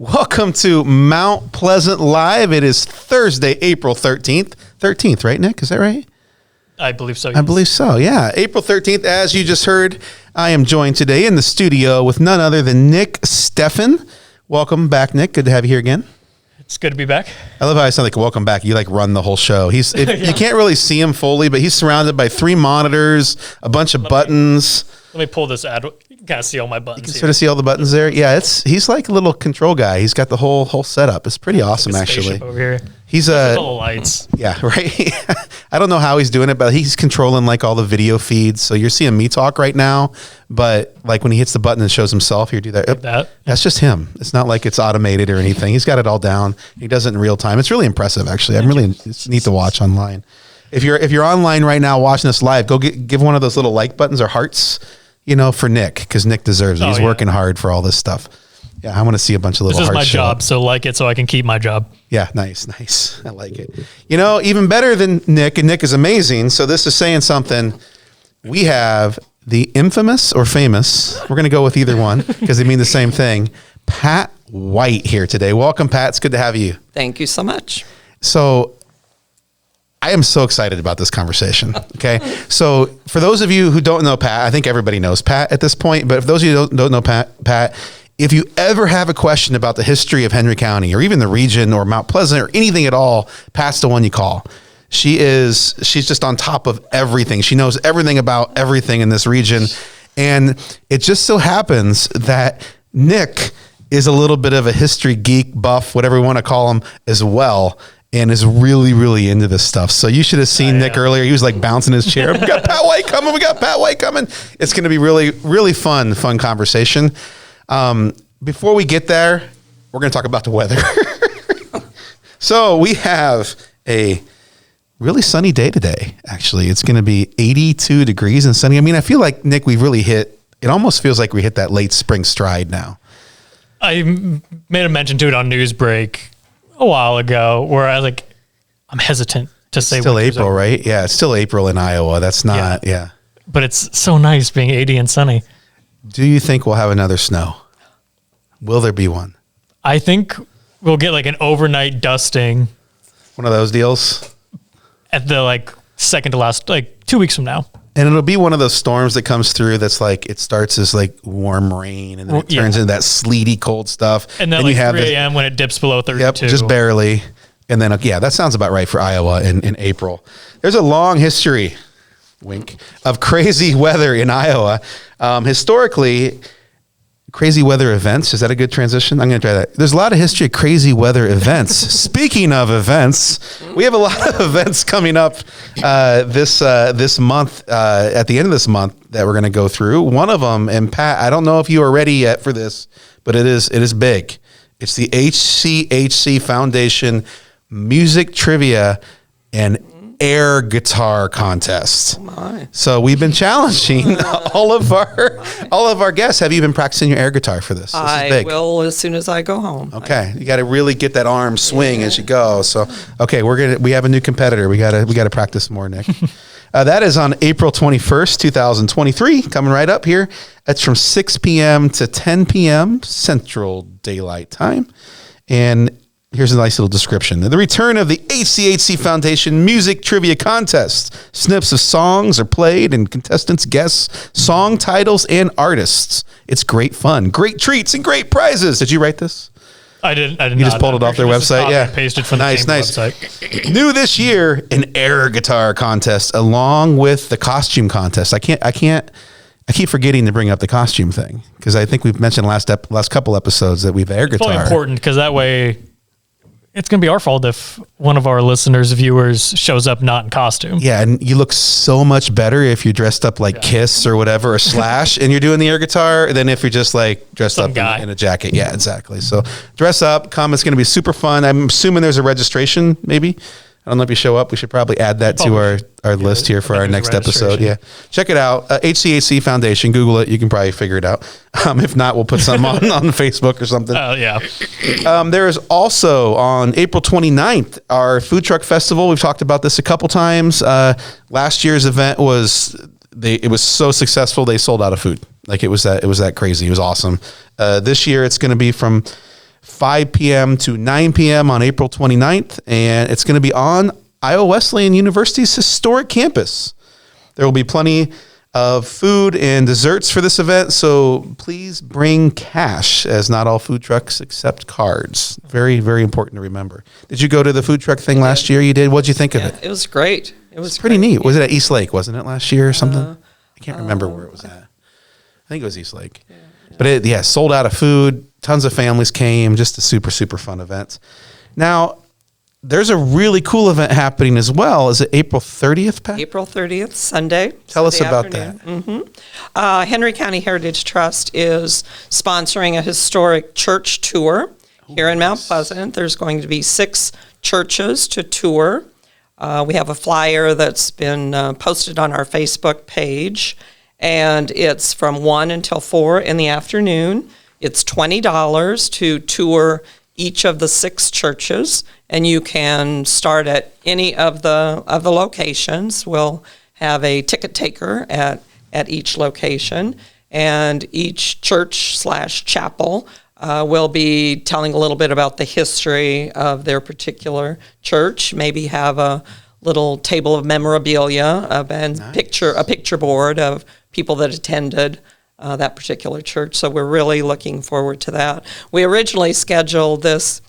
Welcome to Mount Pleasant Live. It is Thursday, April 13th. 13th, right, Nick? Is that right? I believe so. Yes. I believe so, yeah. April 13th, as you just heard, I am joined today in the studio with none other than Nick Steffen. Welcome back, Nick. Good to have you here again. It's good to be back. I love how I sound like welcome back. You like run the whole show. You can't really see him fully, but he's surrounded by 3 monitors, a bunch of buttons. Let me pull this ad. You can kind of see all my buttons. You can sort of see all the buttons there. Yeah, he's like a little control guy. He's got the whole setup. It's pretty awesome, like actually. Over here. He's little lights. Yeah, right. I don't know how he's doing it, but he's controlling like all the video feeds. So you're seeing me talk right now, but like when he hits the button and shows himself, you do that. Like that. That's just him. It's not like it's automated or anything. He's got it all down. He does it in real time. It's really impressive, actually. It's neat to watch online. If you're online right now watching this live, go give one of those little like buttons or hearts, for Nick, because Nick deserves it. He's working hard for all this stuff. Yeah, I want to see a bunch of little hearts. This is my job, so like it so I can keep my job. Yeah, nice. I like it. Even better than Nick, and Nick is amazing, so this is saying something. We have the infamous or famous, we're going to go with either one because they mean the same thing, Pat White here today. Welcome, Pat. It's good to have you. Thank you so much. So I am so excited about this conversation. Okay. So for those of you who don't know Pat, I think everybody knows Pat at this point, but if those of you who don't know Pat, if you ever have a question about the history of Henry County or even the region or Mount Pleasant or anything at all, Pat's the one you call. She's just on top of everything. She knows everything about everything in this region. And it just so happens that Nick is a little bit of a history geek, buff, whatever we want to call him as well, and is really, really into this stuff. So you should have seen Nick earlier. He was like bouncing his chair. We got Pat White coming. It's going to be really, really fun conversation. Before we get there, we're going to talk about the weather. So we have a really sunny day today. Actually, it's going to be 82 degrees and sunny. I mean, I feel like, Nick, we've really it almost feels like we hit that late spring stride now. I made a mention to it on Newsbreak a while ago where I was like, I'm hesitant to say. Still April, right? Yeah, it's still April in Iowa. That's not, yeah. But it's so nice being 80 and sunny. Do you think we'll have another snow? Will there be one? I think we'll get like an overnight dusting. One of those deals? At the second to last, 2 weeks from now. And it'll be one of those storms that comes through that's like, it starts as like warm rain and then it turns into that sleety cold stuff. And then you have 3 a.m. when it dips below 32. Yep, just barely. And then, that sounds about right for Iowa in April. There's a long history, wink, of crazy weather in Iowa. Historically, crazy weather events. Is that a good transition? I'm going to try that. There's a lot of history of crazy weather events. Speaking of events, we have a lot of events coming up this month, at the end of this month that we're going to go through. One of them, and Pat, I don't know if you are ready yet for this, but it is big. It's the HCHC Foundation Music Trivia and Air Guitar Contest. Oh my. So we've been challenging all of our guests. Have you been practicing your air guitar for this? I will as soon as I go home. Okay, you got to really get that arm swing as you go. So okay, we have a new competitor. We got to practice more, Nick. That is on April 21st, 2023, coming right up here. That's from 6 p.m. to 10 p.m. Central Daylight Time, and here's a nice little description. The return of the HCHC Foundation Music Trivia Contest. Snips of songs are played and contestants guess song titles and artists. It's great fun, great treats, and great prizes. Did you write this? I did. You just pulled it off their website? Yeah. Pasted from the website. New this year, an air guitar contest along with the costume contest. I keep forgetting to bring up the costume thing because I think we've mentioned last couple episodes that we've air guitar. It's really important because that way it's going to be our fault if one of our listeners, viewers shows up not in costume. Yeah, and you look so much better if you're dressed up like Kiss or whatever, or Slash, and you're doing the air guitar, than if you're just like dressed up in a jacket. Yeah, exactly. So dress up, come. It's going to be super fun. I'm assuming there's a registration, maybe. I don't know if you show up. We should probably add that to our list here for our next episode. Yeah. Check it out. HCHC Foundation. Google it. You can probably figure it out. If not, we'll put some on Facebook or something. Yeah. There is also on April 29th, our food truck festival. We've talked about this a couple times. Last year's event it was so successful. They sold out of food. Like it was that crazy. It was awesome. This year it's going to be from 5 p.m. to 9 p.m. on April 29th. And it's going to be on Iowa Wesleyan University's historic campus. There will be plenty of food and desserts for this event, so please bring cash, as not all food trucks accept cards. Very, very important to remember. Did you go to the food truck thing last year? You did? What'd you think of it? It was great. It was pretty great. neat. Was it at East Lake, wasn't it, last year or something? I can't remember where it was at. I think it was East Lake. But it sold out of food. Tons of families came. Just a super, super fun event. Now, there's a really cool event happening as well. Is it April 30th, Pat? April 30th, Sunday. Tell us Sunday about afternoon. that. Henry County Heritage Trust is sponsoring a historic church tour here in Mount Pleasant. There's going to be 6 churches to tour. We have a flyer that's been posted on our Facebook page, and it's from 1 until 4 in the afternoon. It's $20 to tour each of the 6 churches, and you can start at any of the locations. We'll have a ticket taker at each location, and each church/chapel will be telling a little bit about the history of their particular church. Maybe have a little table of memorabilia and a picture board of people that attended that particular church. So we're really looking forward to that. We originally scheduled this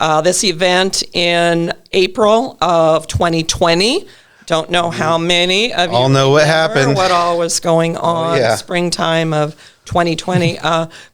event in April of 2020. Don't know how many of you all know what happened. What all was going on springtime of 2020,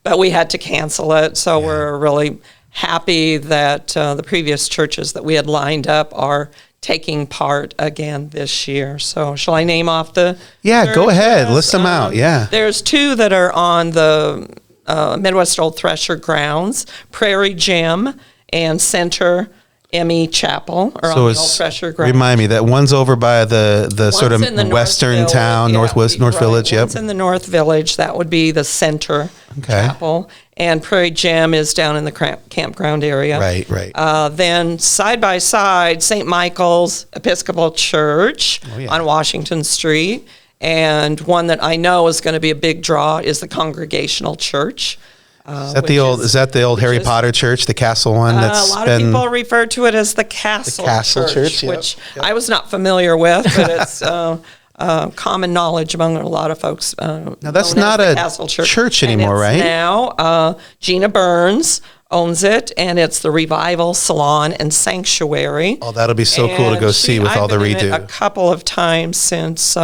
but we had to cancel it. So we're really happy that the previous churches that we had lined up are taking part again this year. So shall I name off the go ahead. List them out. There's 2 that are on the Midwest Old Thresher grounds, Prairie Gym and Center ME Chapel are on the Old Thresher grounds. Remind me, that one's over by the sort of western town, North Village. Yep. One's in the North Village. That would be the Center Chapel. And Prairie Gym is down in the campground area. Right. Then side by side, St. Michael's Episcopal Church on Washington Street. And one that I know is going to be a big draw is the Congregational Church. Is that the old Harry Potter church, the castle one? A lot of people refer to it as the Castle Church, which I was not familiar with, but it's common knowledge among a lot of folks. Now that's not a Castle church anymore, right? Now, Gina Burns owns it, and it's the Revival Salon and Sanctuary. Oh, that'll be so cool to go see with all the redo. I've been in it a couple of times since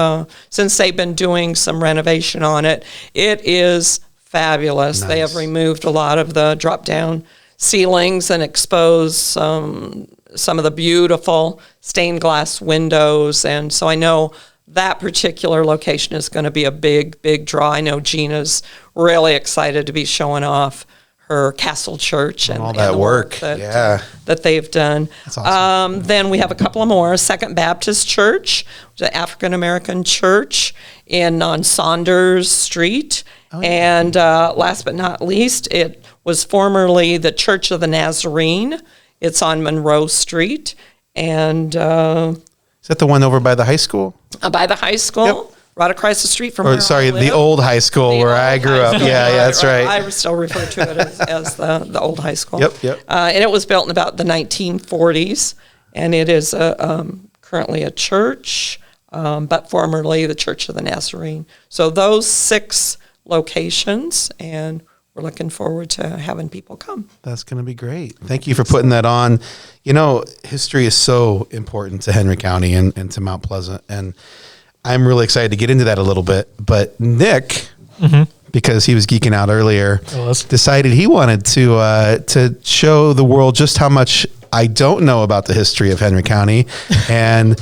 they've been doing some renovation on it. It is fabulous. Nice. They have removed a lot of the drop-down ceilings and exposed some of the beautiful stained glass windows. And so I know that particular location is going to be a big, big draw. I know Gina's really excited to be showing off her Castle Church and all that work that they've done. That's awesome. Then we have a couple of more. Second Baptist Church, the African American church on Saunders Street. And last but not least, it was formerly the Church of the Nazarene. It's on Monroe Street. And is that the one over by the high school? By the high school, right across the street from the old high school where I grew up. Yeah, that's right. I still refer to it as the old high school. Yep. And it was built in about the 1940s, and it is currently a church, but formerly the Church of the Nazarene. So those 6 locations, and we're looking forward to having people come. That's going to be great. Thank you for putting that on. You know, history is so important to Henry County and to Mount Pleasant, and I'm really excited to get into that a little bit. But Nick, because he was geeking out earlier, decided he wanted to show the world just how much I don't know about the history of Henry County, and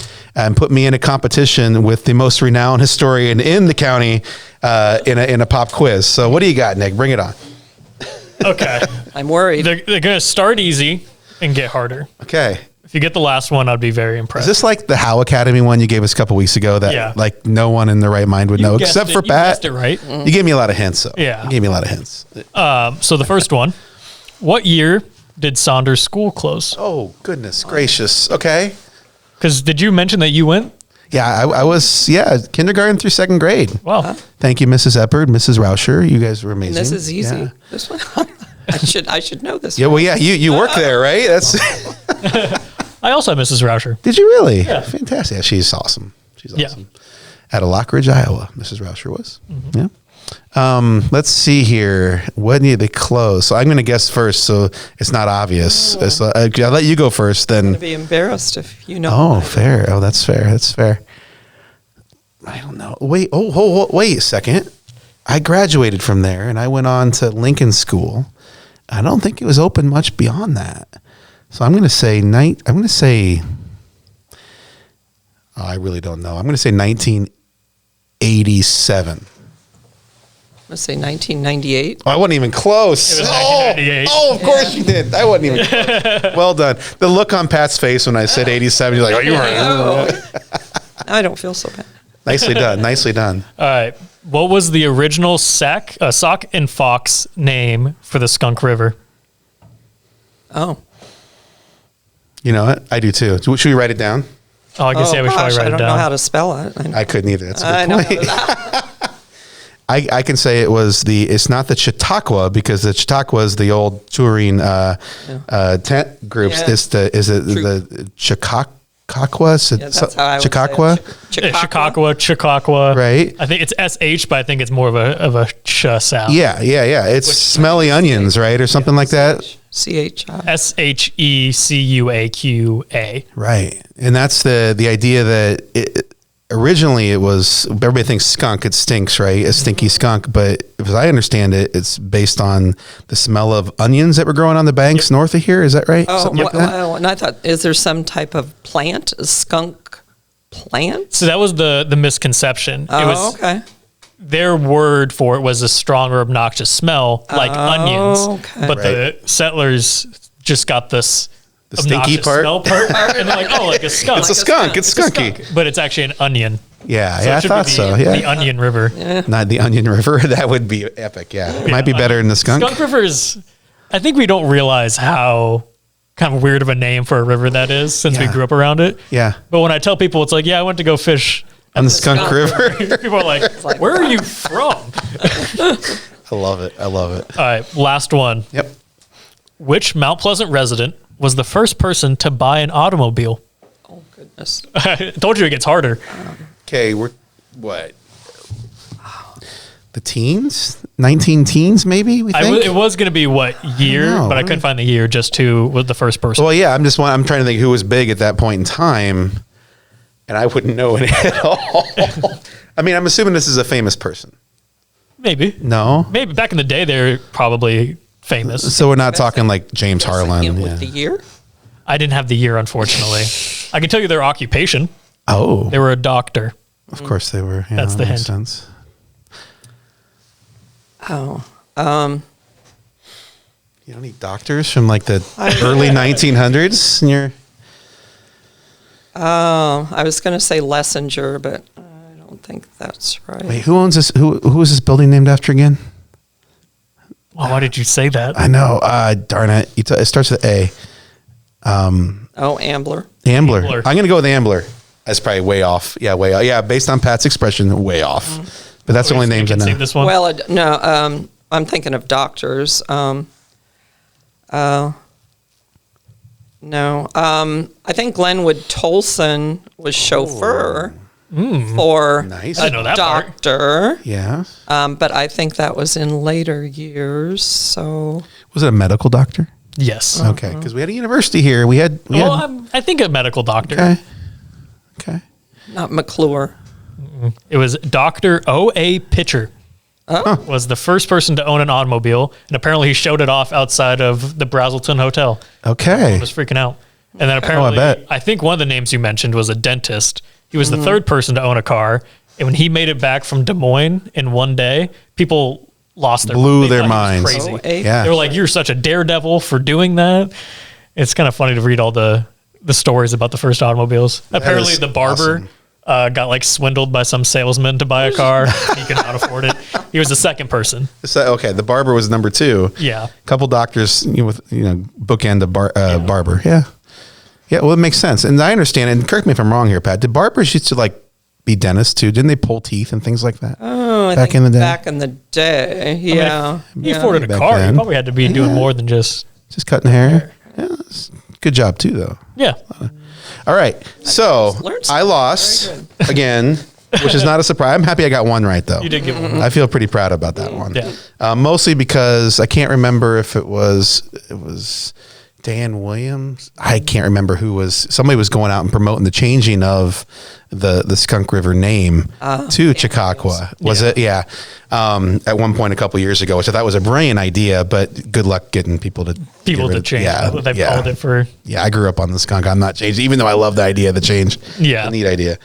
put me in a competition with the most renowned historian in the county in a pop quiz. So what do you got, Nick? Bring it on. Okay. I'm worried. They're going to start easy and get harder. Okay. If you get the last one, I'd be very impressed. Is this like the How Academy one you gave us a couple weeks ago that like no one in their right mind would know except for Pat? You guessed it right. You gave me a lot of hints, though. Yeah. You gave me a lot of hints. So the first one, what year did Saunders School close? Oh, goodness gracious. Okay. Because did you mention that you went? Yeah, I was, kindergarten through 2nd grade. Wow. Thank you, Mrs. Eppard, Mrs. Rauscher. You guys were amazing. And this is easy. Yeah. This one. I should know this. Yeah, well, yeah, you work there, right? That's. I also have Mrs. Rauscher. Did you really? Yeah. Fantastic. Yeah, she's awesome. She's Yeah. awesome. Out of Lockridge, Iowa, Mrs. Rauscher was. Yeah. Let's see here. When did they close? So I'm going to guess first, so it's not obvious. So, I'll let you go first, then. I'd be embarrassed if you know. Oh, fair. Oh, that's fair. That's fair. I don't know. Wait. Wait a second. I graduated from there, and I went on to Lincoln School. I don't think it was open much beyond that. So I'm going to say oh, I really don't know. I'm going to say 1987. Let's say 1998. Oh, I wasn't even close. It was 1998. Oh, of course you did. I wasn't even close. Well done. The look on Pat's face when I said 87, you're like, oh, you weren't. I don't feel so bad. Nicely done. Nicely done. All right. What was the original Sock and Fox name for the Skunk River? Oh. You know what? I do too. Should we write it down? Oh, I can say we should gosh, write I it don't down. know how to spell it. I couldn't either. That's a I good know point. that. I can say it's not the Chautauqua, because the Chautauqua is the old touring tent groups. Yeah. Is it the Chautauqua? That's how I would Chautauqua? say it. Chautauqua. Right. I think it's SH, but I think it's more of a ch sound. Yeah. It's smelly onions, right? Or something like that. CHI. SHECUAQA. Right. And that's the idea that originally it was, everybody thinks skunk, it stinks, right? A stinky skunk. But as I understand it, it's based on the smell of onions that were growing on the banks north of here. Is that right? Oh, Something like that? well, and I thought, is there some type of plant, a skunk plant? So that was the misconception. It was Oh, okay. their word for it was a strong or obnoxious smell like onions. okay. But Right. the settlers just got this The stinky obnoxious part? smell part, and they're like, oh, like a skunk. It's a skunk. It's It's a skunky. skunk, but it's actually an onion. Yeah, So yeah, it I should thought be so. The Yeah. Onion River. Not the Onion River. That would be epic. Yeah. It might be better than the skunk. Skunk River is, I think we don't realize how kind of weird of a name for a river that is since we Yeah. grew up around it. Yeah. But when I tell people, it's like, yeah, I went to go fish. On the Skunk Skunk River. People are like, where are you from? I love it. I love it. All right, last one. Yep. Which Mount Pleasant resident was the first person to buy an automobile? Oh, goodness. I told you it gets harder. Okay, we're what? The teens? 19 teens, maybe? We think? It was going to be what year, know. but I couldn't find the year. Just who was the first person? Well, yeah, I'm trying to think who was big at that point in time, and I wouldn't know it at all. I mean, I'm assuming this is a famous person. Maybe. No? Maybe back in the day, they're probably famous. So we're not talking like James Harlan. Hint Yeah. with the year? I didn't have the year, unfortunately. I can tell you their occupation. Oh, They were a doctor. of course they were. Yeah, That's the that makes hint. sense. Oh. You don't need doctors from like the early 1900s in your... I was going to say Lessinger, but I don't think that's right. Wait, who owns this? Who is this building named after again? Well, why did you say that? I know. Darn it. It starts with A. Oh, Ambler. Ambler. Ambler. I'm going to go with Ambler. That's probably way off. Yeah, way off. Yeah, based on Pat's expression, way off. But that's the only names I can see know. this one. Well, no, I'm thinking of doctors. No, I think Glenwood Tolson was chauffeur for Nice. I didn't know that part. doctor. Yeah. But I think that was in later years. So Was it a medical doctor? Yes. Okay, because we had a university here. We had. Well, I think a medical doctor. Okay. Okay. not McClure. It was Dr. O.A. Pitcher. Was the first person to own an automobile, and apparently he showed it off outside of the Brazelton Hotel. Okay. I was freaking out. And then apparently, bet. I think one of the names you mentioned was a dentist. He was the third person to own a car, and when he made it back from Des Moines in one day, people lost their Blew they their thought he was minds. Crazy. O.A. Yeah. They were like, "You're such a daredevil for doing that." It's kind of funny to read all the stories about the first automobiles. Apparently, is the barber awesome. got like swindled by some salesman to buy a car. He could not afford it. He was the second person. So, okay, the barber was number 2. Yeah. Couple doctors, bookend a barber. Yeah. Yeah, well, it makes sense. And I understand, and correct me if I'm wrong here, Pat, did barbers used to like be dentists too? Didn't they pull teeth and things like that? Oh, I Back think in the day? Back in the day, yeah. You afforded a Back car. then. You probably had to be doing more than just. Just cutting hair. Yeah, that's good job too, though. Yeah. All right. So learned I something. lost Very again, which is not a surprise. I'm happy I got one right, though. You did get one. I feel pretty proud about that one. Yeah. Mostly because I can't remember if it was Dan Williams. I can't remember who was. Somebody was going out and promoting the changing of the Skunk River name to Chautauqua. Was it? Yeah. At one point a couple years ago, which I thought was a brilliant idea, but good luck getting people to Change. Yeah, They've called it for. Yeah, I grew up on the skunk. I'm not changing, even though I love the idea of the change. Yeah. A neat idea.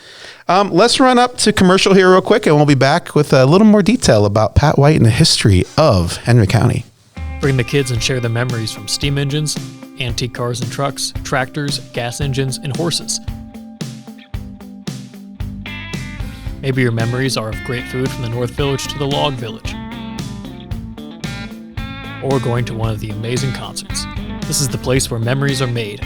Let's run up to commercial here real quick, and we'll be back with a little more detail about Pat White and the history of Henry County. Bring the kids and share the memories from steam engines, antique cars and trucks, tractors, gas engines, and horses. Maybe your memories are of great food from the North Village to the Log Village, or going to one of the amazing concerts. This is the place where memories are made.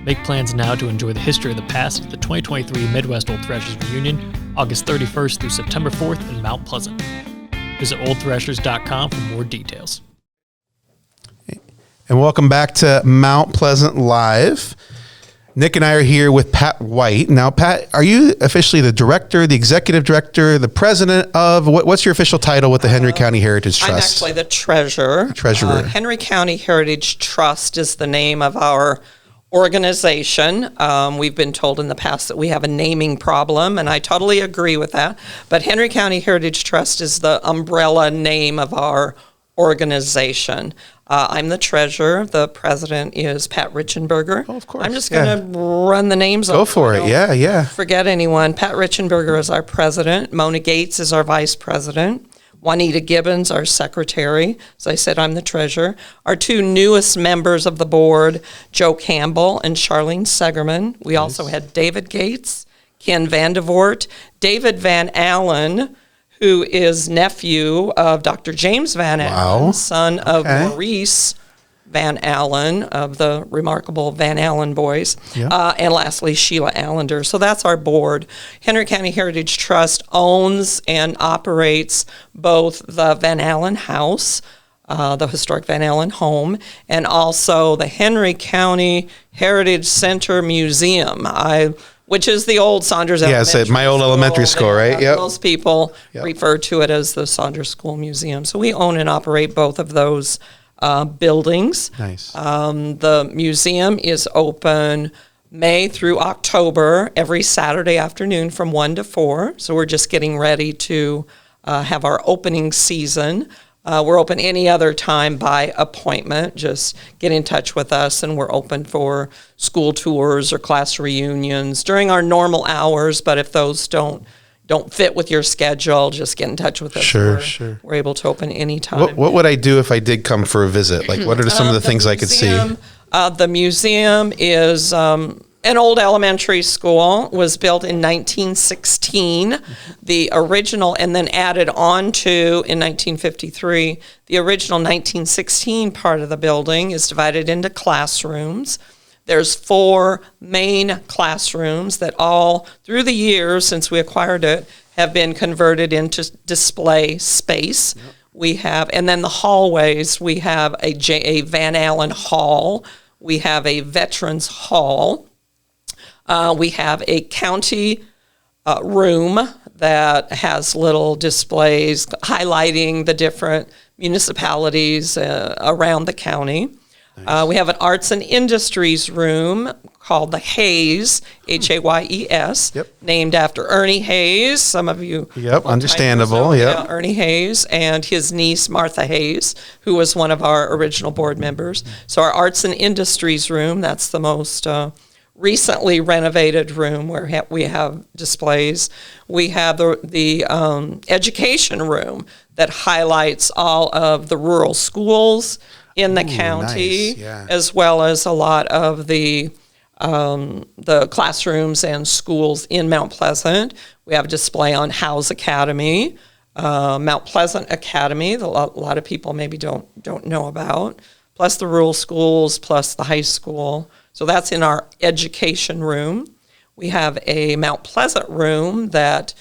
Make plans now to enjoy the history of the past at the 2023 Midwest Old Thrashers Reunion, August 31st through September 4th in Mount Pleasant. Visit oldthrashers.com for more details. And welcome back to Mount Pleasant Live. Nick and I are here with Pat White. Now, Pat, are you officially the director, the executive director, the president of, what's your official title with the Henry County Heritage Trust? I'm actually the treasurer. Treasurer. Henry County Heritage Trust is the name of our organization. We've been told in the past that we have a naming problem, and I totally agree with that. But Henry County Heritage Trust is the umbrella name of our organization. I'm the treasurer. The president is Pat Richenberger. Oh, of course. I'm just going to run the names Go off. for it. Yeah. Forget anyone. Pat Richenberger is our president. Mona Gates is our vice president. Juanita Gibbons, our secretary. As I said, I'm the treasurer. Our two newest members of the board, Joe Campbell and Charlene Segerman. We also had David Gates, Ken Vandevort, David Van Allen, who is nephew of Dr. James Van Allen, son of Maurice Van Allen of the remarkable Van Allen boys. And lastly, Sheila Allender. So that's our board. Henry County Heritage Trust owns and operates both the Van Allen House, the historic Van Allen home, and also the Henry County Heritage Center Museum. Which is the old Saunders Elementary School. My old elementary school, right? Yep. Most people refer to it as the Saunders School Museum. So we own and operate both of those buildings. Nice. The museum is open May through October, every Saturday afternoon from 1 to 4. So we're just getting ready to have our opening season. We're open any other time by appointment. Just get in touch with us, and we're open for school tours or class reunions during our normal hours. But if those don't fit with your schedule, just get in touch with us. Sure. We're able to open any time. What would I do if I did come for a visit? Like, what are some of the things I could see? The museum is an old elementary school, was built in 1916. The original, and then added on to in 1953. The original 1916 part of the building is divided into classrooms. There's 4 main classrooms that all, through the years since we acquired it, have been converted into display space. We have, and then the hallways, we have a Van Allen Hall. We have a Veterans Hall. We have a county room that has little displays highlighting the different municipalities around the county. Nice. We have an arts and industries room called the Hayes, Hayes, named after Ernie Hayes. Some of you. Understandable. Ernie Hayes and his niece, Martha Hayes, who was one of our original board members. So our arts and industries room, that's the most recently renovated room where we have displays. We have the education room that highlights all of the rural schools in the county, as well as a lot of the classrooms and schools in Mount Pleasant. We have a display on Howe's Academy, Mount Pleasant Academy, that a lot of people maybe don't know about, plus the rural schools, plus the high school. So that's in our education room. We have a Mount Pleasant room that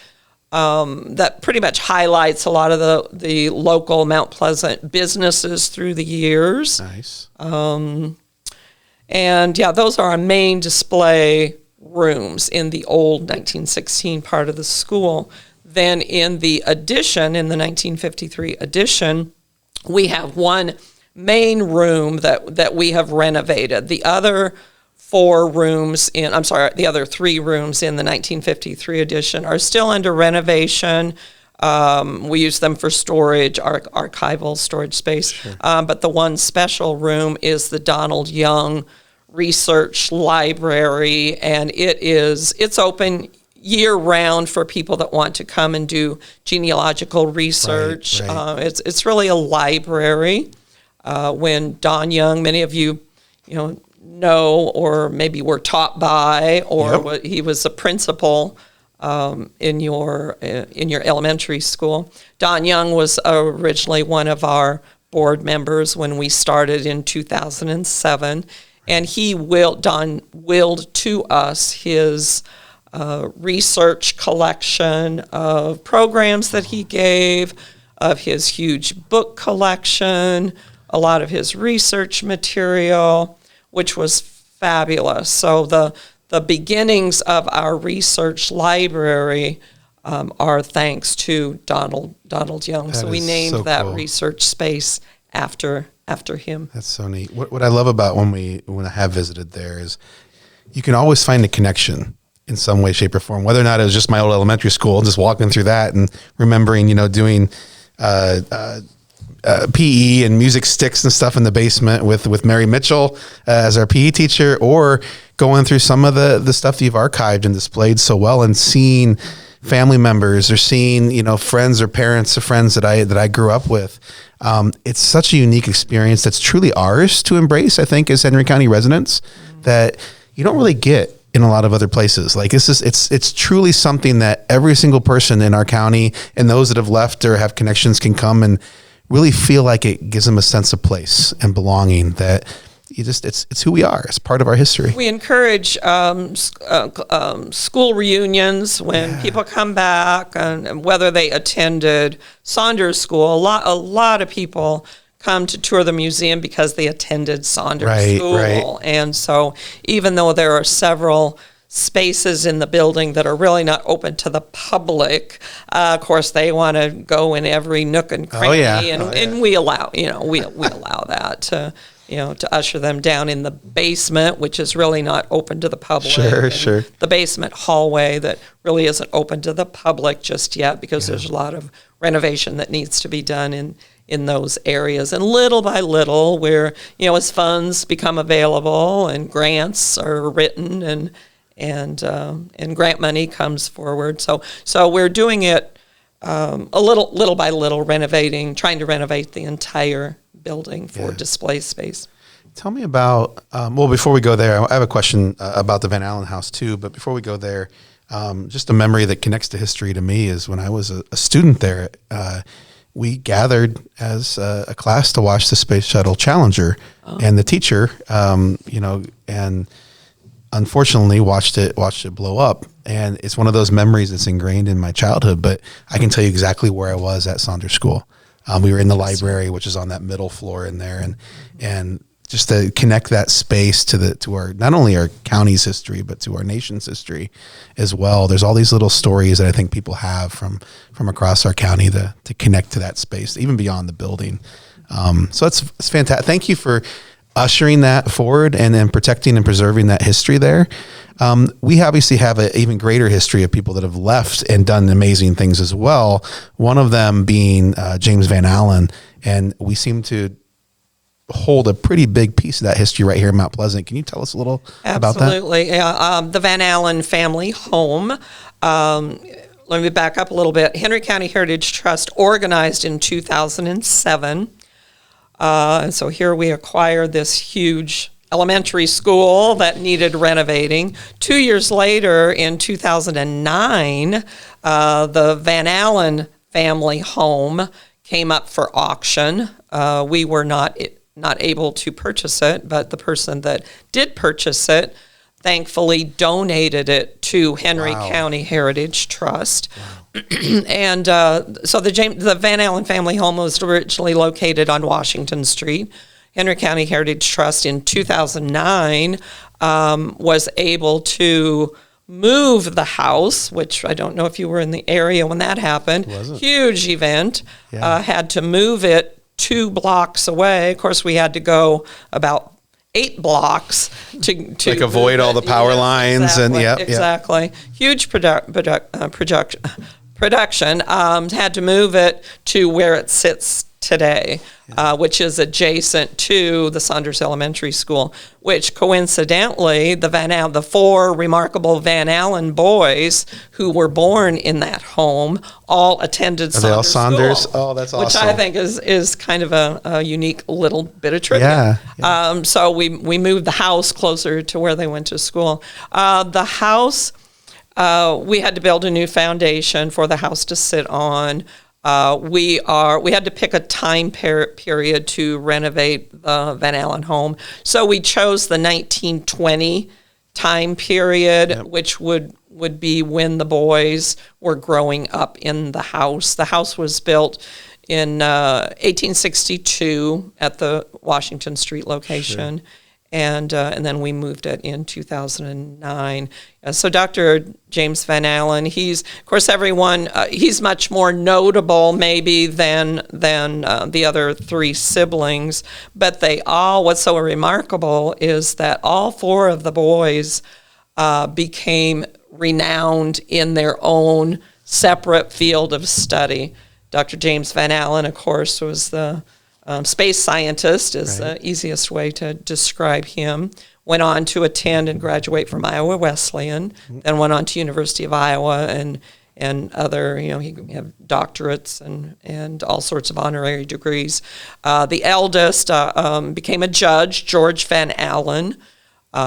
that pretty much highlights a lot of the local Mount Pleasant businesses through the years. Nice. And yeah, those are our main display rooms in the old 1916 part of the school. Then in the addition, in the 1953 addition, we have one main room that we have renovated. The other the other three rooms in the 1953 edition are still under renovation. We use them for storage, archival storage space. Sure. But the one special room is the Donald Young Research Library, and it's open year-round for people that want to come and do genealogical research. Right. It's really a library. When Don Young, many of you know or maybe were taught by, or he was a principal in your elementary school. Don Young was originally one of our board members when we started in 2007, and Don willed to us his research collection of programs that he gave, of his huge book collection, a lot of his research material, which was fabulous. So the beginnings of our research library are thanks to Donald Young. So we named that cool research space after him. That's so neat. What I love about when I have visited there is you can always find a connection in some way, shape, or form. Whether or not it was just my old elementary school, just walking through that and remembering, doing PE and music sticks and stuff in the basement with Mary Mitchell as our PE teacher, or going through some of the stuff you've archived and displayed so well, and seeing family members or seeing friends or parents of friends that I grew up with. It's such a unique experience that's truly ours to embrace, I think, as Henry County residents, that you don't really get in a lot of other places. Like it's truly something that every single person in our county and those that have left or have connections can come and really feel like it gives them a sense of place and belonging, that it's who we are. It's part of our history. We encourage school reunions when people come back, and whether they attended Saunders School. A lot of people come to tour the museum because they attended Saunders School. Right. And so even though there are several spaces in the building that are really not open to the public, of course they want to go in every nook and cranny, and we allow that to usher them down in the basement, which is really not open to the public. Sure. The basement hallway that really isn't open to the public just yet, because there's a lot of renovation that needs to be done in those areas. And little by little, where as funds become available and grants are written and grant money comes forward, so we're doing it a little by little, trying to renovate the entire building for display space. Tell me about, before we go there, I have a question about the Van Allen House too, but before we go there, just a memory that connects to history to me is when I was a student there, we gathered as a class to watch the Space Shuttle Challenger, and the teacher, and unfortunately watched it blow up. And it's one of those memories that's ingrained in my childhood, but I can tell you exactly where I was at Saunders School. We were in the library, which is on that middle floor in there, and just to connect that space to our, not only our county's history, but to our nation's history as well. There's all these little stories that I think people have from across our county to connect to that space, even beyond the building. So it's fantastic. Thank you for ushering that forward and protecting and preserving that history there. We obviously have an even greater history of people that have left and done amazing things as well. One of them being James Van Allen, and we seem to hold a pretty big piece of that history right here in Mount Pleasant. Can you tell us a little about that? Absolutely. The Van Allen family home. Let me back up a little bit. Henry County Heritage Trust organized in 2007. And so here we acquired this huge elementary school that needed renovating. 2 years later, in 2009, the Van Allen family home came up for auction. We were not able to purchase it, but the person that did purchase it thankfully donated it to Henry County Heritage Trust. And so the Van Allen family home was originally located on Washington Street. Henry County Heritage Trust in 2009 was able to move the house, which I don't know if you were in the area when that happened. Huge event. Had to move it 2 blocks away. Of course, we had to go about 8 blocks to like avoid all the power lines. Exactly, and exactly. Huge production. Had to move it to where it sits today, which is adjacent to the Saunders Elementary School, which coincidentally, the 4 remarkable Van Allen boys who were born in that home all attended Are they all Saunders? School, Oh, that's awesome. which I think is kind of a unique little bit of trivia. So we moved the house closer to where they went to school. The house, we had to build a new foundation for the house to sit on. We had to pick a time period to renovate the Van Allen home. So we chose the 1920 time period, which would be when the boys were growing up in the house. The house was built in 1862 at the Washington Street location. Sure. And then we moved it in 2009. So Dr. James Van Allen, he's, of course, he's much more notable maybe than the other 3 siblings, but what's so remarkable is that all 4 of the boys became renowned in their own separate field of study. Dr. James Van Allen, of course, was the space scientist is the easiest way to describe him. Went on to attend and graduate from Iowa Wesleyan, then went on to University of Iowa and other, he had doctorates and all sorts of honorary degrees. The eldest became a judge, George Van Allen.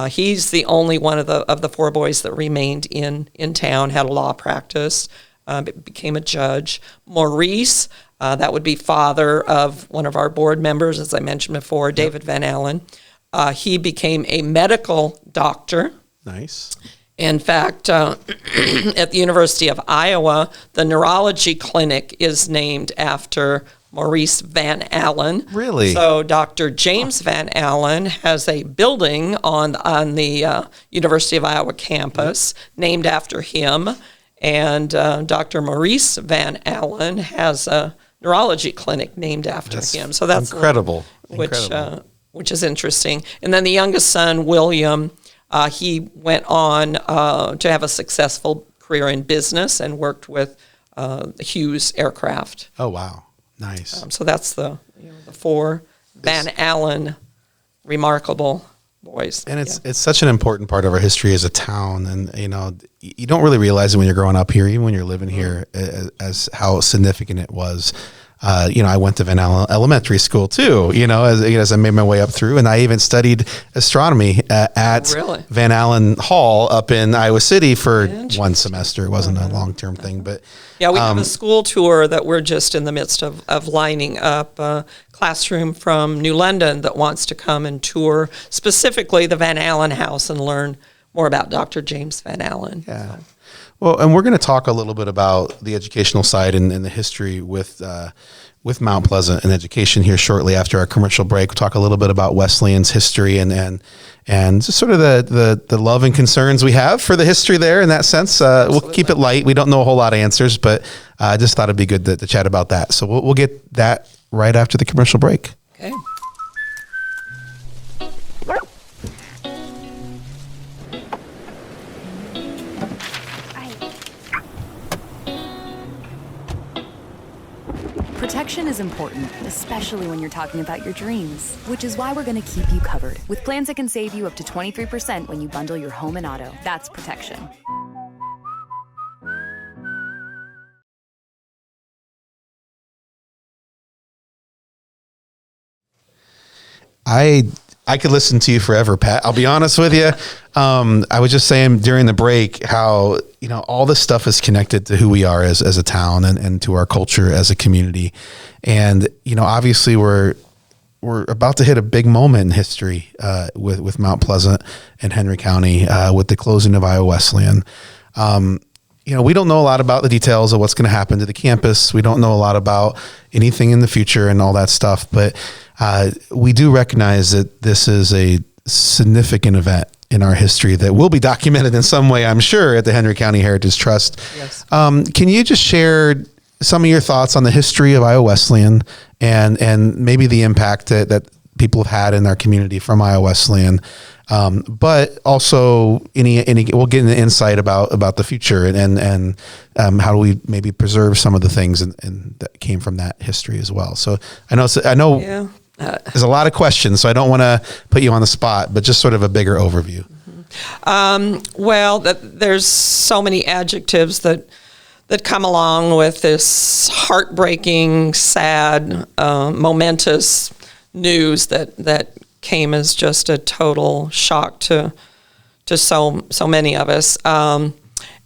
He's the only one of the 4 boys that remained in town, had a law practice, became a judge. Maurice, that would be father of one of our board members, as I mentioned before, David Van Allen. He became a medical doctor. Nice. In fact, at the University of Iowa, the neurology clinic is named after Maurice Van Allen. Really? So Dr. James Van Allen has a building on the University of Iowa campus named after him. And Dr. Maurice Van Allen has a neurology clinic named after him. So that's incredible. Which is interesting. And then the youngest son, William, he went on to have a successful career in business and worked with Hughes Aircraft. Oh, wow. Nice. So that's the 4 Van Allen remarkable boys. And it's such an important part of our history as a town. And, you don't really realize it when you're growing up here, even when you're living here, as how significant it was. I went to Van Allen Elementary School too, as I made my way up through, and I even studied astronomy at Van Allen Hall up in Iowa City for 1 semester. It wasn't a long-term thing, but we have a school tour that we're just in the midst of lining up, a classroom from New London that wants to come and tour specifically the Van Allen house and learn more about Dr. James Van Allen. Yeah. So. Well, and we're going to talk a little bit about the educational side and the history with Mount Pleasant and education here shortly after our commercial break. We'll talk a little bit about Wesleyan's history and just sort of the love and concerns we have for the history there in that sense. We'll keep it light. We don't know a whole lot of answers, but I just thought it'd be good to chat about that. So we'll get that right after the commercial break. Okay. Protection is important, especially when you're talking about your dreams, which is why we're going to keep you covered with plans that can save you up to 23% when you bundle your home and auto. That's protection. I could listen to you forever, Pat. I'll be honest with you. I was just saying during the break how, all this stuff is connected to who we are as a town and to our culture as a community. And, obviously we're we're about to hit a big moment in history with Mount Pleasant and Henry County with the closing of Iowa Wesleyan. We don't know a lot about the details of what's going to happen to the campus. We don't know a lot about anything in the future and all that stuff, but we do recognize that this is a significant event in our history that will be documented in some way, I'm sure, at the Henry County Heritage Trust. Yes. Can you just share some of your thoughts on the history of Iowa Wesleyan and maybe the impact that people have had in our community from Iowa Wesleyan? But also we'll get into insight about the future and how do we maybe preserve some of the things and that came from that history as well. So I know Yeah. there's a lot of questions, so I don't want to put you on the spot, but just sort of a bigger overview. There's so many adjectives that come along with this heartbreaking, sad, momentous news that came as just a total shock to so many of us.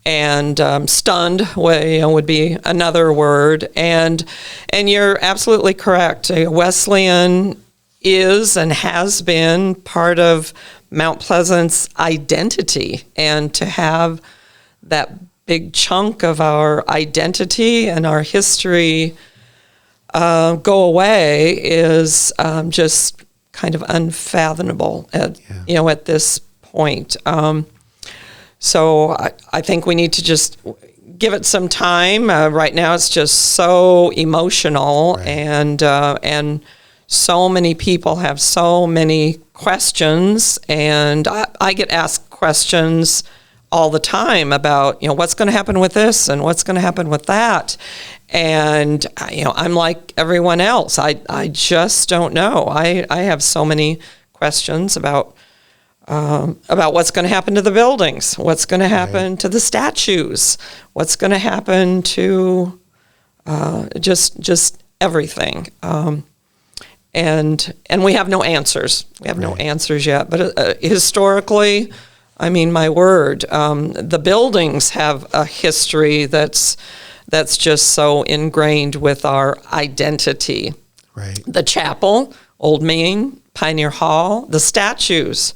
Stunned would be another word. And you're absolutely correct. Wesleyan is and has been part of Mount Pleasant's identity. And to have that big chunk of our identity and our history go away is just kind of unfathomable at this point. So I think we need to just give it some time. Right now, it's just so emotional, right. And so many people have so many questions, and I get asked questions all the time about what's going to happen with this and what's going to happen with that, and I'm like everyone else. I just don't know. I have so many questions about what's going to happen to the buildings, what's going to happen to the statues, what's going to happen to just everything. And we have no answers. We have no answers yet. But historically, I mean, my word, the buildings have a history that's just so ingrained with our identity. Right. The chapel, Old Main, Pioneer Hall, the statues,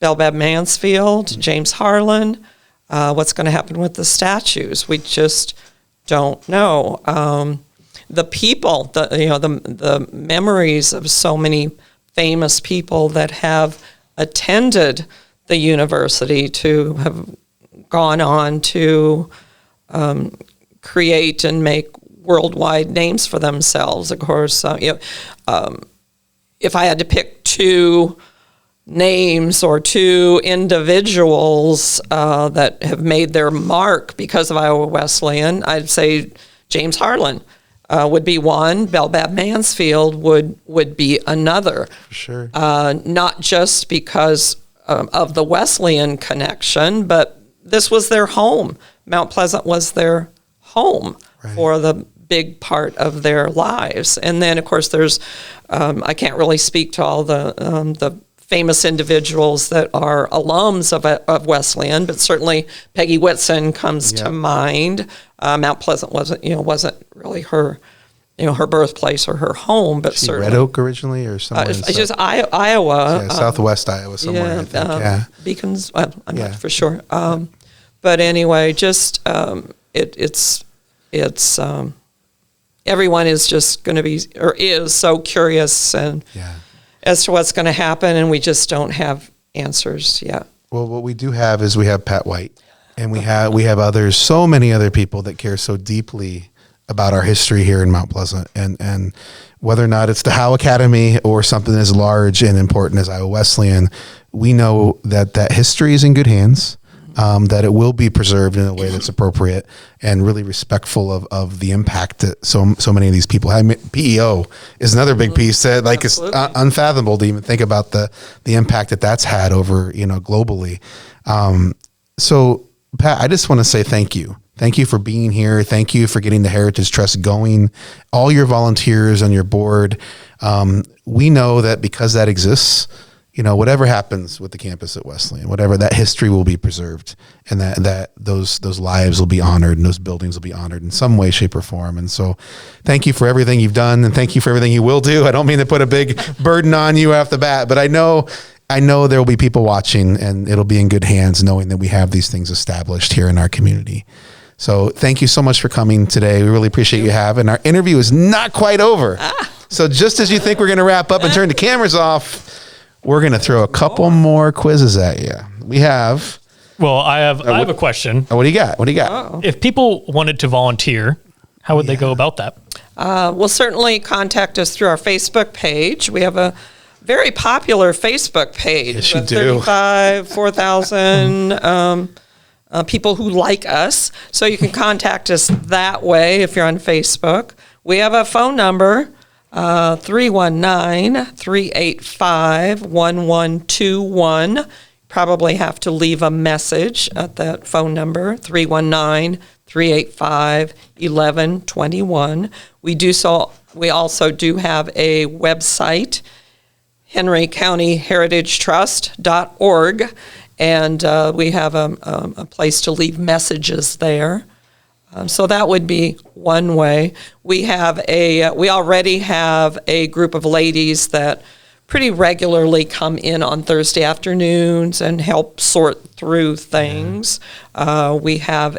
Belbab Mansfield, James Harlan. What's going to happen with the statues? We just don't know. The people, the memories of so many famous people that have attended the university to have gone on to create and make worldwide names for themselves. Of course, if I had to pick two names or two individuals that have made their mark because of Iowa Wesleyan, I'd say James Harlan would be one. Belbab Mansfield would be another. For sure. Not just because of the Wesleyan connection, but this was their home. Mount Pleasant was their home for the big part of their lives. And then, of course, there's I can't really speak to all the famous individuals that are alums of Wesleyan, but certainly Peggy Whitson comes to mind. Mount Pleasant wasn't really her birthplace or her home, but certainly Red Oak originally, or somewhere. It's just Iowa, southwest Iowa somewhere. I think. Beacons. Well, I'm not for sure. But anyway, just it's everyone is just going to be or is so curious and. As to what's going to happen, and we just don't have answers yet. Well, what we do have is we have Pat White, and we have others, so many other people that care so deeply about our history here in Mount Pleasant, and whether or not it's the Howe Academy or something as large and important as Iowa Wesleyan, we know that history is in good hands. That it will be preserved in a way that's appropriate and really respectful of the impact that so many of these people have. PEO is another big piece that it's unfathomable to even think about the impact that's had over globally. So Pat, I just want to say thank you. Thank you for being here. Thank you for getting the Heritage Trust going. All your volunteers on your board. We know that because that exists, whatever happens with the campus at Wesleyan, whatever, that history will be preserved, and that those lives will be honored, and those buildings will be honored in some way, shape, or form. And so thank you for everything you've done, and thank you for everything you will do. I don't mean to put a big burden on you off the bat, but I know there will be people watching, and it'll be in good hands knowing that we have these things established here in our community. So thank you so much for coming today. We really appreciate you having. Our interview is not quite over. So just as you think we're going to wrap up and turn the cameras off, we're going to throw a couple more quizzes at you. We have. Well, I have a question. What do you got? Oh. If people wanted to volunteer, how would they go about that? Well, certainly contact us through our Facebook page. We have a very popular Facebook page. Yes, you do. 4,000 people who like us. So you can contact us that way if you're on Facebook. We have a phone number. 319-385-1121. Probably have to leave a message at that phone number, 319-385-1121. We also do have a website, henrycountyheritagetrust.org, and we have a place to leave messages there. So that would be one way. We already have a group of ladies that pretty regularly come in on Thursday afternoons and help sort through things. We have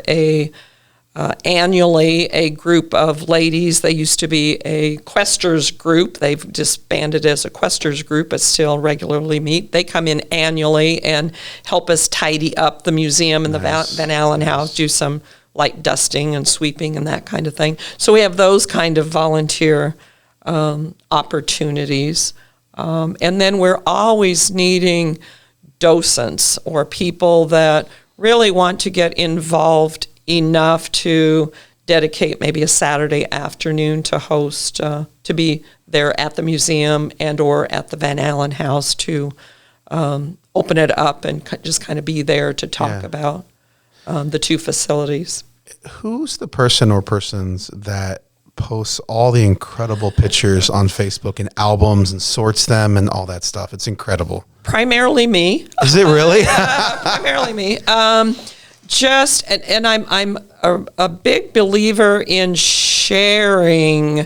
annually a group of ladies. They used to be a Questers group. They've disbanded as a Questers group, but still regularly meet. They come in annually and help us tidy up the museum and the Van Allen House, do some light dusting and sweeping and that kind of thing. So we have those kind of volunteer opportunities. And then we're always needing docents or people that really want to get involved enough to dedicate maybe a Saturday afternoon to host, to be there at the museum and or at the Van Allen House to open it up and just kind of be there to talk about the two facilities. Who's the person or persons that posts all the incredible pictures on Facebook and albums and sorts them and all that stuff? It's incredible. Primarily me. Is it really? Primarily me. I'm a big believer in sharing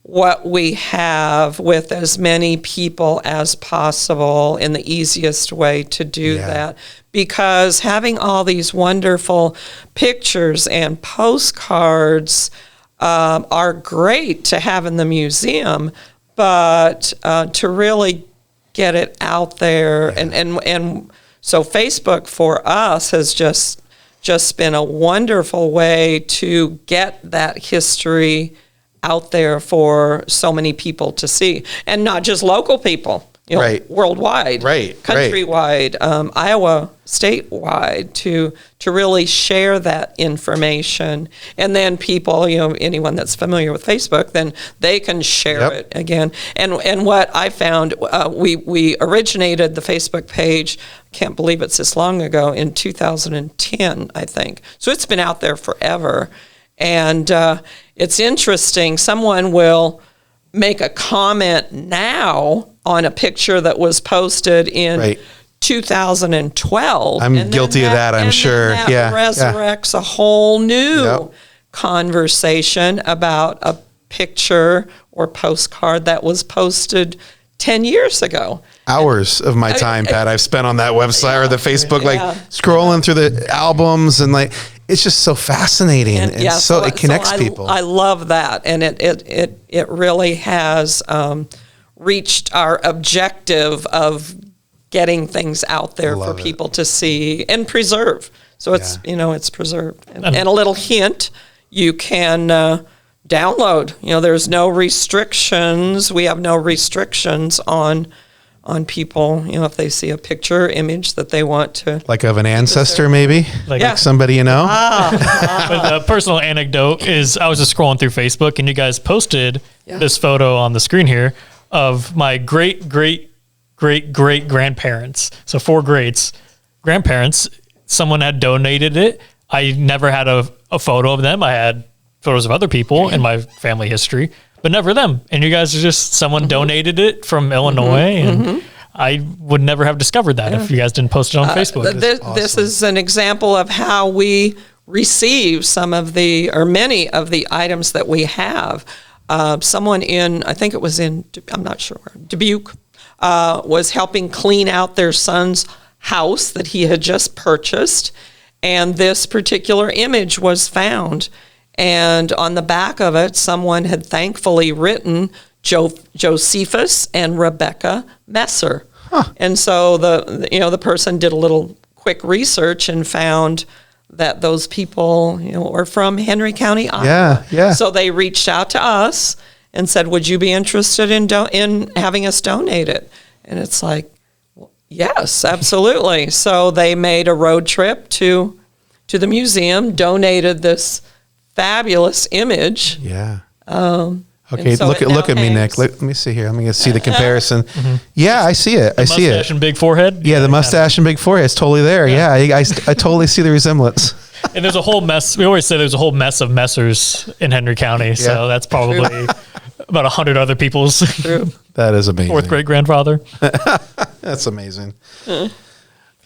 what we have with as many people as possible in the easiest way to do that. Because having all these wonderful pictures and postcards are great to have in the museum, but to really get it out there. And so Facebook for us has just been a wonderful way to get that history out there for so many people to see, and not just local people, worldwide, countrywide, Iowa statewide, to really share that information. And then people, anyone that's familiar with Facebook, then they can share it again. And what I found, we originated the Facebook page, can't believe it's this long ago, in 2010, I think. So it's been out there forever. And it's interesting, someone will make a comment now on a picture that was posted in 2012. I'm guilty of that, I'm sure. That resurrects a whole new conversation about a picture or postcard that was posted 10 years ago. Hours of my time, Pat, I've spent on that website or the Facebook, scrolling through the albums, and it's just so fascinating, and so it connects people. I love that, and it really has reached our objective of getting things out there for people to see and preserve. So it's it's preserved, and a little hint: you can download. There's no restrictions. We have no restrictions on people, if they see a picture or image that they want to. Like of an ancestor, maybe? Like somebody you know? But the personal anecdote is I was just scrolling through Facebook, and you guys posted this photo on the screen here of my great-great-great-great-grandparents. So 4 greats. Grandparents, someone had donated it. I never had a photo of them. I had photos of other people in my family history, but never them. And you guys are just, someone donated it from Illinois, and I would never have discovered that if you guys didn't post it on Facebook. This is an example of how we receive many of the items that we have. Someone I think it was in, I'm not sure where, Dubuque, was helping clean out their son's house that he had just purchased, and this particular image was found. And on the back of it, someone had thankfully written Josephus and Rebecca Messer. And so the person did a little quick research and found that those people, are from Henry County, Iowa. Yeah. So they reached out to us and said, "Would you be interested in having us donate it?" And it's like, yes, absolutely. So they made a road trip to the museum, donated this fabulous image. Yeah. Okay, so look at me, Nick. Let me see here. Let me see the comparison. Yeah, I see it. I see it. Mustache and big forehead. Yeah, the mustache and big forehead is totally there. Yeah, I totally see the resemblance. And there's a whole mess. We always say there's a whole mess of Messers in Henry County. So that's probably about 100 other people's That is amazing. fourth great grandfather. That's amazing.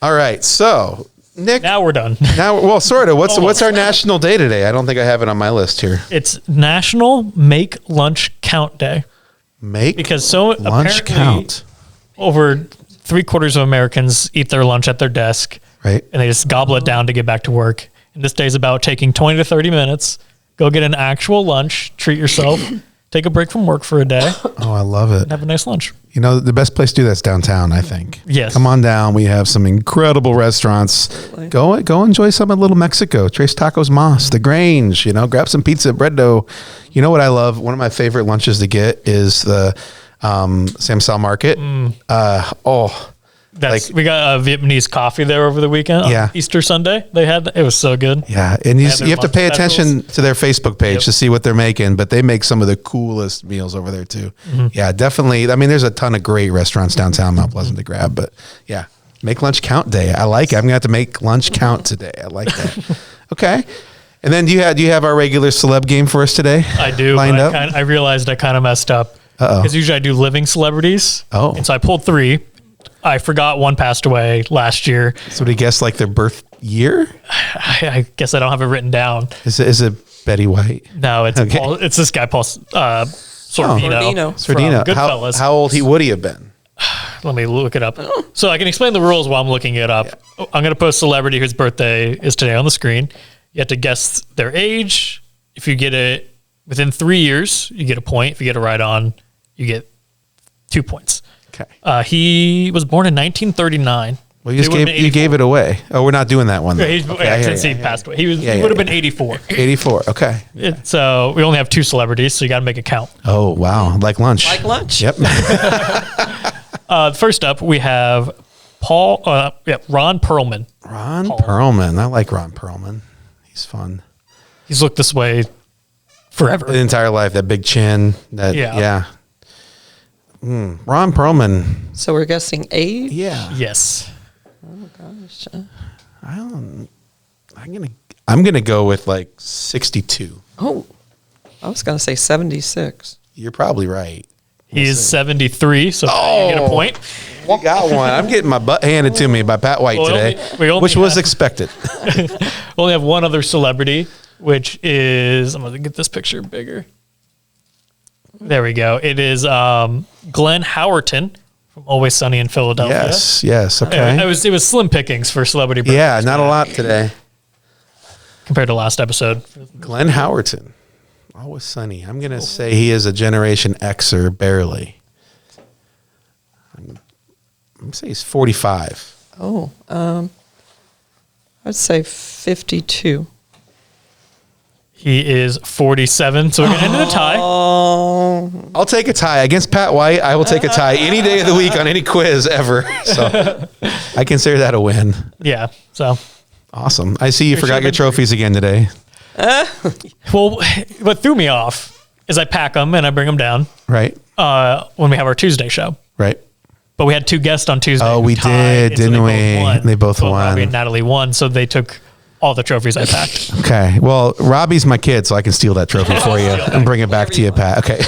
All right, so Nick. Now we're done. Well, sort of. What's our national day today? I don't think I have it on my list here. It's National Make Lunch Count Day. Lunch apparently count. Over 3/4 of Americans eat their lunch at their desk. Right. And they just gobble it down to get back to work. And this day is about taking 20 to 30 minutes, go get an actual lunch, treat yourself, take a break from work for a day. Oh, I love it. And have a nice lunch. The best place to do that's downtown, I think. Yes. Come on down. We have some incredible restaurants. Absolutely. Go enjoy some at Little Mexico, Tres Tacos Mas, The Grange, grab some pizza, bread dough. You know what I love? One of my favorite lunches to get is the Samsal Market. We got a Vietnamese coffee there over the weekend. Yeah. On Easter Sunday. It was so good. Yeah. And you have to pay lunch attention to their Facebook page to see what they're making, but they make some of the coolest meals over there too. Yeah, definitely. I mean, there's a ton of great restaurants downtown Mount Pleasant to grab, but yeah, make lunch count day. I like it. I'm going to have to make lunch count today. I like that. Okay. And then do you have our regular celeb game for us today? I do. Lined up? I realized I kind of messed up. Because usually I do living celebrities. Oh. And so I pulled 3. I forgot one passed away last year. So do you guess like their birth year? I guess I don't have it written down. Is it Betty White? No, it's Okay. it's this guy, Paul Sorvino. Sordino. From Goodfellas. How old would he have been? Let me look it up. So I can explain the rules while I'm looking it up. Yeah. I'm going to post celebrity whose birthday is today on the screen. You have to guess their age. If you get it within 3 years, you get a point. If you get it right on, you get 2 points. Okay. He was born in 1939. Well, you gave it away. Oh, we're not doing that one. Since he passed away. He would have been 84. 84. Okay. So we only have 2 celebrities, so you got to make it count. Oh, wow. Like lunch. Yep. First up, we have Ron Perlman. Ron Perlman. I like Ron Perlman. He's fun. He's looked this way forever. The entire life, that big chin. Yeah. Ron Perlman. So we're guessing age? Yeah. Yes. Oh, gosh. I'm gonna go with like 62. Oh, I was going to say 76. You're probably right. He is 73, so you get a point. You got one. I'm getting my butt handed to me by Pat White today, which was expected. We only have one other celebrity, which is, I'm going to get this picture bigger. There we go. It is Glenn Howerton from Always Sunny in Philadelphia. Yes. Okay. It was slim pickings for celebrity birthdays. Yeah, not a lot today. Compared to last episode. Glenn Howerton. Always Sunny. I'm going to say he is a Generation Xer, barely. I'm going to say he's 45. Oh, I'd say 52. He is 47, so we're going to end in a tie. I'll take a tie. Against Pat White, I will take a tie any day of the week on any quiz ever. So I consider that a win. Yeah, so. Awesome. I see you forgot your trophies again today. Well, what threw me off is I pack them and I bring them down. Right. When we have our Tuesday show. Right. But we had 2 guests on Tuesday. Oh, we did, didn't we? They both won. Robbie and Natalie won, so they took all the trophies I packed. Okay. Well, Robbie's my kid, so I can steal that trophy for you and bring it back to you, Pat. Okay.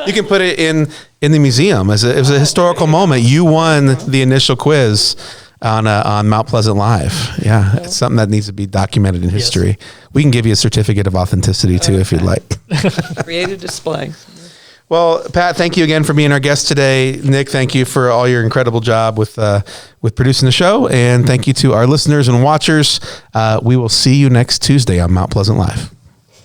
You can put it in the museum as a historical moment. You won the initial quiz on Mount Pleasant Live. Yeah, it's something that needs to be documented in history. Yes. We can give you a certificate of authenticity too, if you'd like. Create a display. Well, Pat, thank you again for being our guest today. Nick, thank you for all your incredible job with producing the show. And thank you to our listeners and watchers. We will see you next Tuesday on Mount Pleasant Live.